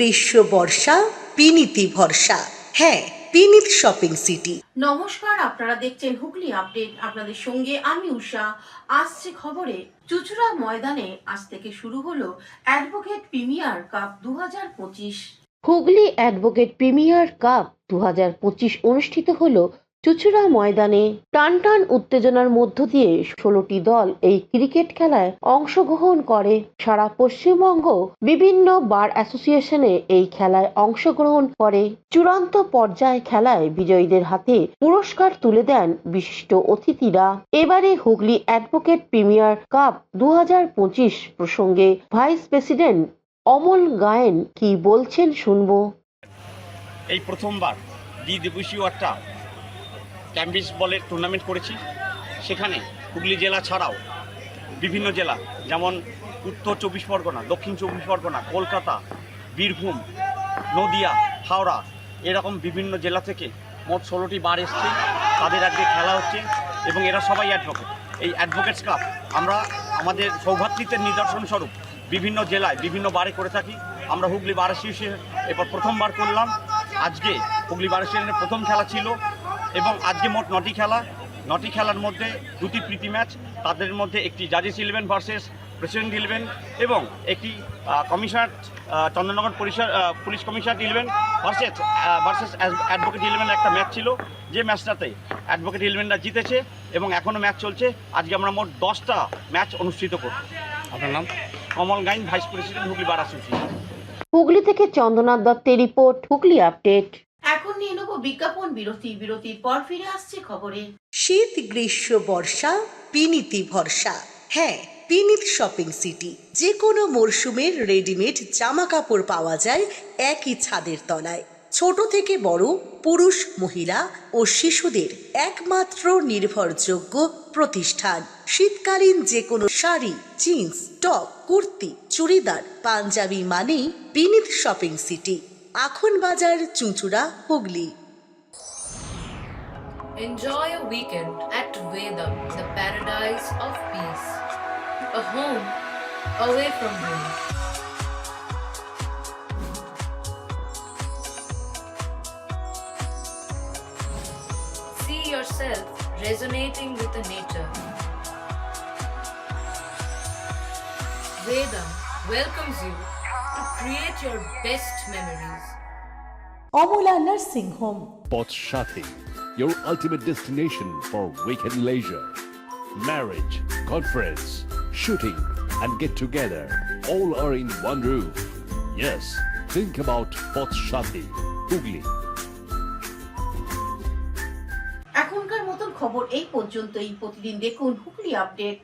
গ্রীষ্ম বর্ষা বিনীতি ভরসা। হ্যাঁ, বিনীত শপিং সিটি। নমস্কার, আপনারা দেখছেন হুগলি আপডেট। আপনাদের সঙ্গে আমি উষা। আসছে খবরে, চুঁচুড়া ময়দানে আজ থেকে শুরু হলো advocate premier cup 2025। Hooghly advocate premier cup 2025 অনুষ্ঠিত হলো চুঁচুড়া ময়দানে। টানটান উত্তেজনার মধ্য দিয়ে 16টি দল এই ক্রিকেট খেলায় অংশগ্রহণ করে। সারা পশ্চিমবঙ্গ বিভিন্ন বার অ্যাসোসিয়েশনে এই খেলায় অংশগ্রহণ করে। চূড়ান্ত পর্যায়ে খেলায় বিজয়ীদের হাতে পুরস্কার তুলে দেন বিশিষ্ট অতিথিরা। এবারে হুগলি অ্যাডভোকেট প্রিমিয়ার কাপ 2025 প্রসঙ্গে ভাইস প্রেসিডেন্ট অমল গায়েন কি বলছেন শুনবো। এই প্রথমবার দ্বিদিবসীয় একটা ক্যাম্বিস বলের টুর্নামেন্ট করেছি। সেখানে হুগলি জেলা ছাড়াও বিভিন্ন জেলা, যেমন উত্তর 24 পরগনা, দক্ষিণ 24 পরগনা, কলকাতা, বীরভূম, নদিয়া, হাওড়া, এরকম বিভিন্ন জেলা থেকে মোট 16টি বার এসছে। তাদের আজকে খেলা হচ্ছে এবং এরা সবাই অ্যাডভোকেট। এই অ্যাডভোকেটস কাপ আমরা আমাদের সৌভাতৃত্বের নিদর্শন স্বরূপ বিভিন্ন জেলায় বিভিন্ন বারে করে থাকি। আমরা হুগলি বার অ্যাসোসিয়েশন এবার প্রথমবার করলাম। আজকে হুগলি বার অ্যাসোসিয়েশনের প্রথম খেলা ছিল এবং আজকে মোট 9টি খেলার মধ্যে 2টি প্রীতি ম্যাচ। তাদের মধ্যে একটি জাজেস 11 ভার্সেস প্রেসিডেন্ট 11 এবং একটি commissioner Chandannagar police commissioner 11 versus advocate 11 একটা ম্যাচ ছিল, যে ম্যাচটাতে অ্যাডভোকেট 11রা জিতেছে এবং এখনও ম্যাচ চলছে। আজকে আমরা মোট 10টা ম্যাচ অনুষ্ঠিত করব। আপনার নাম? Amal Gayen, vice president, Hooghly bar association. Hooghly থেকে চন্দ্রনাথ দত্তের রিপোর্ট, হুগলি আপডেট। এখন নিয়ে নেব বিজ্ঞাপন বিরতি। বিরতির পর ফিরে আসছে খবরে। শীত গ্রীষ্ম বর্ষা বিনীতি ভরসা। হ্যাঁ, বিনীত শপিং সিটি। যে কোনো মরশুমের রেডিমেড জামা কাপড় পাওয়া যায় একই ছাদের তলায়। ছোট থেকে বড়, পুরুষ, মহিলা ও শিশুদের একমাত্র নির্ভরযোগ্য প্রতিষ্ঠান। শীতকালীন যে কোনো শাড়ি, জিন্স, টপ, কুর্তি, চুড়িদার, পাঞ্জাবি মানেই বিনীত শপিং সিটি। আখন বাজার, চুঁচুড়া, Hooghly. Enjoy a weekend at Vedam, the paradise of peace. A home away from home. See yourself resonating with the nature. Vedam welcomes you to create your best memories. Amala nursing home. Potshati, your ultimate destination for weekend leisure. Marriage, conference, shooting, and get together all are in one roof. Yes, think about Potshati, Hugli. এখনকার মতন খবর এই পর্যন্তই। প্রতিদিন দেখুন Hooghly update.